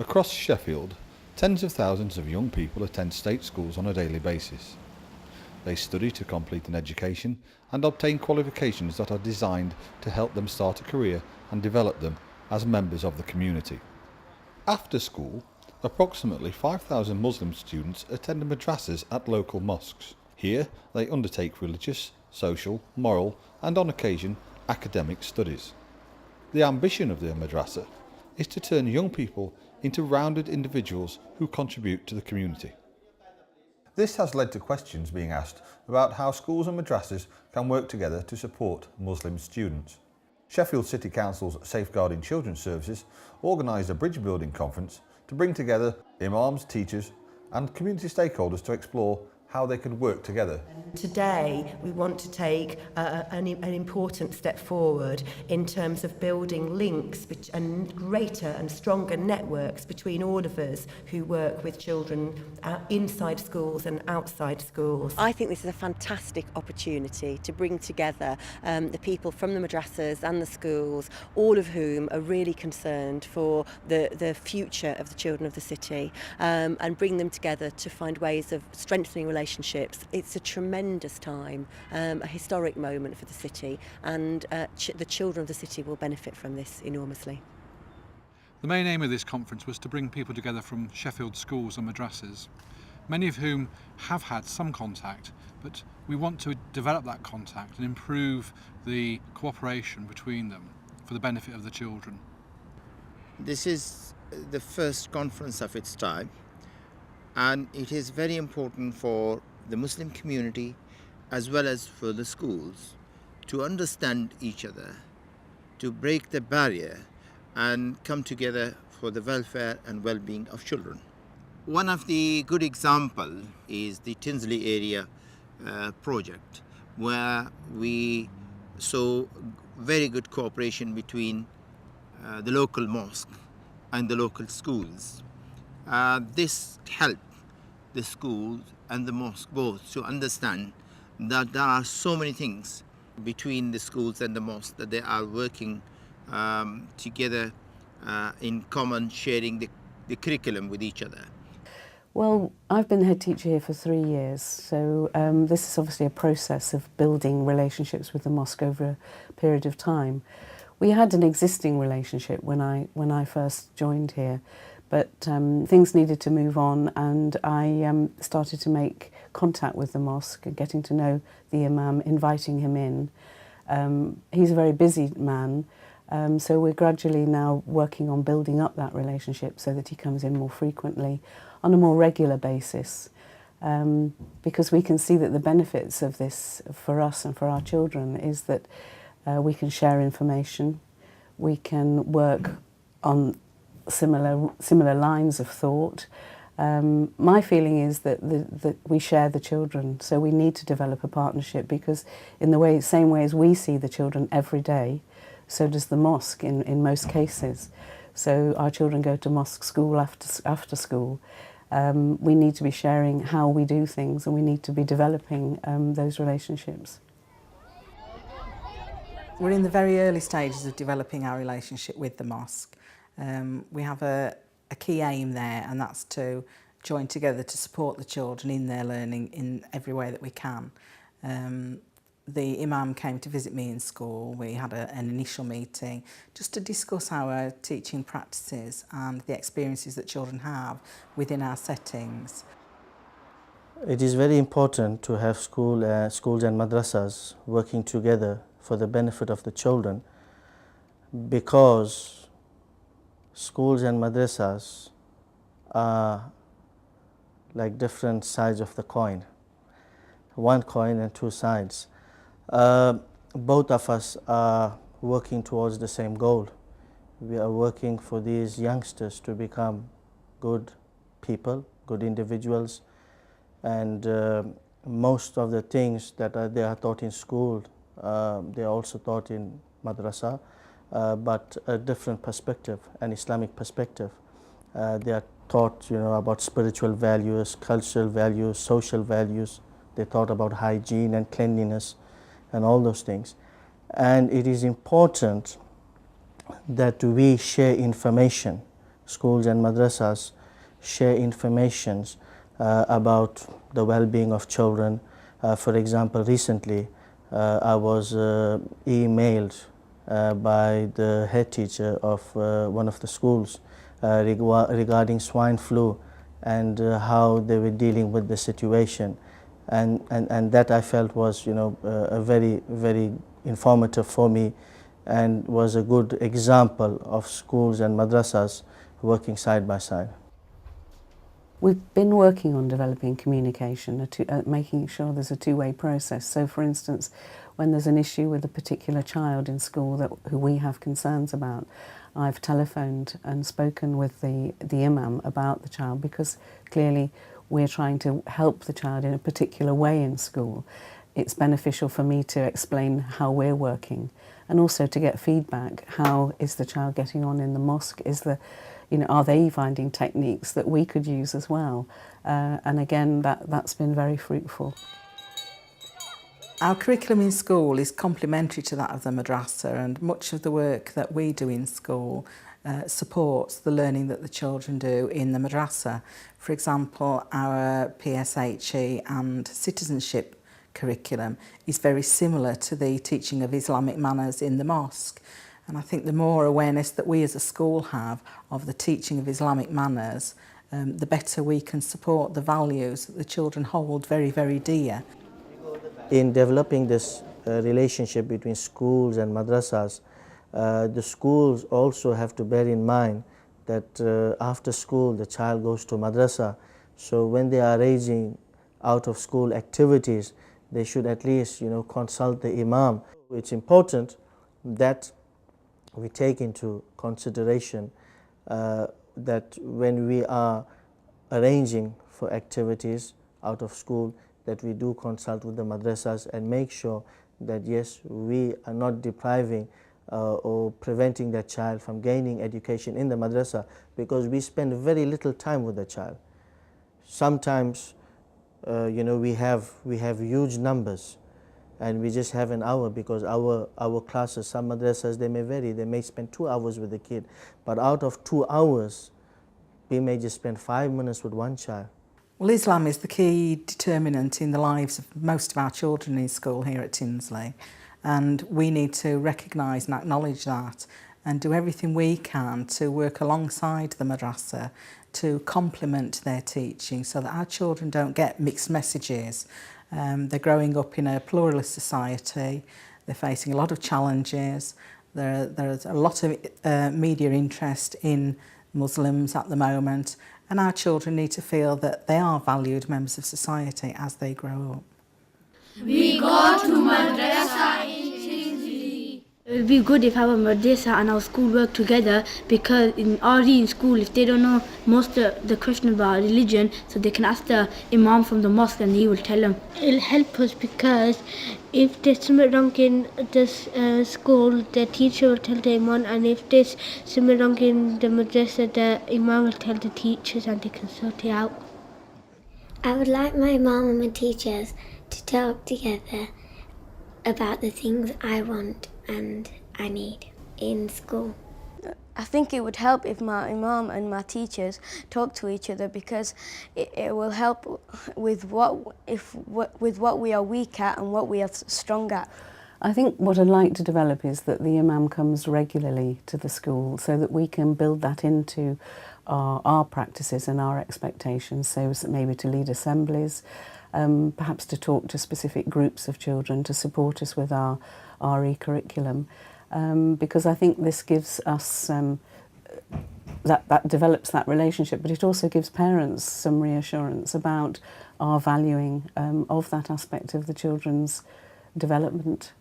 Across Sheffield, tens of thousands of young people attend state schools on a daily basis. They study to complete an education and obtain qualifications that are designed to help them start a career and develop them as members of the community. After school, approximately 5,000 Muslim students attend madrassas at local mosques. Here, they undertake religious, social, moral and on occasion academic studies. The ambition of the madrassa is to turn young people into rounded individuals who contribute to the community. This has led to questions being asked about how schools and madrassas can work together to support Muslim students. Sheffield City Council's Safeguarding Children Services organised a bridge building conference to bring together imams, teachers and community stakeholders to explore how they could work together. Today we want to take an important step forward in terms of building links and greater and stronger networks between all of us who work with children inside schools and outside schools. I think this is a fantastic opportunity to bring together the people from the madrassas and the schools, all of whom are really concerned for the future of the children of the city, and bring them together to find ways of strengthening relationships. It's a tremendous time, a historic moment for the city, and the children of the city will benefit from this enormously. The main aim of this conference was to bring people together from Sheffield schools and madrassas, many of whom have had some contact, but we want to develop that contact and improve the cooperation between them for the benefit of the children. This is the first conference of its type, and it is very important for the Muslim community as well as for the schools to understand each other, to break the barrier and come together for the welfare and well-being of children. One of the good examples is the Tinsley area project, where we saw very good cooperation between the local mosque and the local schools. This helped the schools and the mosque both to understand that there are so many things between the schools and the mosque, that they are working together in common, sharing the curriculum with each other. Well, I've been the head teacher here for 3 years, so this is obviously a process of building relationships with the mosque over a period of time. We had an existing relationship when I first joined here, but things needed to move on, and I started to make contact with the mosque, getting to know the imam, inviting him in. He's a very busy man, so we're gradually now working on building up that relationship so that he comes in more frequently on a more regular basis, because we can see that the benefits of this for us and for our children is that we can share information, we can work on similar lines of thought. My feeling is that we share the children, so we need to develop a partnership, because in the same way as we see the children every day, so does the mosque in most cases. So our children go to mosque school after school. We need to be sharing how we do things, and we need to be developing those relationships. We're in the very early stages of developing our relationship with the mosque. We have a key aim there, and that's to join together to support the children in their learning in every way that we can. The imam came to visit me in school. We had an initial meeting just to discuss our teaching practices and the experiences that children have within our settings. It is very important to have schools and madrasas working together for the benefit of the children, because schools and madrasas are like different sides of the coin, one coin and two sides. Both of us are working towards the same goal. We are working for these youngsters to become good people, good individuals, and most of the things that they are taught in school, they are also taught in madrasa, but a different perspective, an Islamic perspective. They are taught, about spiritual values, cultural values, social values. They taught about hygiene and cleanliness and all those things. And it is important that we share information schools and madrasas share information about the well-being of children. For example, recently I was emailed by the head teacher of one of the schools regarding swine flu and how they were dealing with the situation, and that I felt was, you know, a very informative for me, and was a good example of schools and madrasas working side by side. We've been working on developing communication, making sure there's a two-way process. So, for instance, when there's an issue with a particular child in school who we have concerns about, I've telephoned and spoken with the imam about the child, because clearly we're trying to help the child in a particular way in school. It's beneficial for me to explain how we're working, and also to get feedback. How is the child getting on in the mosque? Are they finding techniques that we could use as well? And again, that's been very fruitful. Our curriculum in school is complementary to that of the madrasa, and much of the work that we do in school supports the learning that the children do in the madrasa. For example, our PSHE and citizenship curriculum is very similar to the teaching of Islamic manners in the mosque. And I think the more awareness that we as a school have of the teaching of Islamic manners, the better we can support the values that the children hold very, very dear. In developing this relationship between schools and madrasas, the schools also have to bear in mind that after school the child goes to madrasa. So when they are arranging out of school activities, they should at least, you know, consult the imam. It's important that we take into consideration that when we are arranging for activities out of school, that we do consult with the madrasas and make sure that yes, we are not depriving or preventing that child from gaining education in the madrasa, because we spend very little time with the child. Sometimes we have huge numbers and we just have an hour, because our classes, some madrasas, they may vary, they may spend 2 hours with the kid, but out of 2 hours we may just spend 5 minutes with one child. Well, Islam is the key determinant in the lives of most of our children in school here at Tinsley, and we need to recognise and acknowledge that and do everything we can to work alongside the madrasa to complement their teaching, so that our children don't get mixed messages. They're growing up in a pluralist society, they're facing a lot of challenges, there's a lot of media interest in Muslims at the moment, and our children need to feel that they are valued members of society as they grow up. We go to madrasa in Tinsley. It would be good if our madrasa and our school work together, because in RE in school, if they don't know most of the questions about religion, so they can ask the imam from the mosque and he will tell them. It'll help us, because if there's something wrong in this school, the teacher will tell the imam, and if there's something wrong in the madrasa, the imam will tell the teachers and they can sort it out. I would like my mum and my teachers to talk together about the things I want and I need in school. I think it would help if my imam and my teachers talk to each other, because it will help with what we are weak at and what we are strong at. I think what I'd like to develop is that the imam comes regularly to the school, so that we can build that into our practices and our expectations, so maybe to lead assemblies, perhaps to talk to specific groups of children to support us with our RE curriculum, because I think this gives us, that develops that relationship, but it also gives parents some reassurance about our valuing of that aspect of the children's development.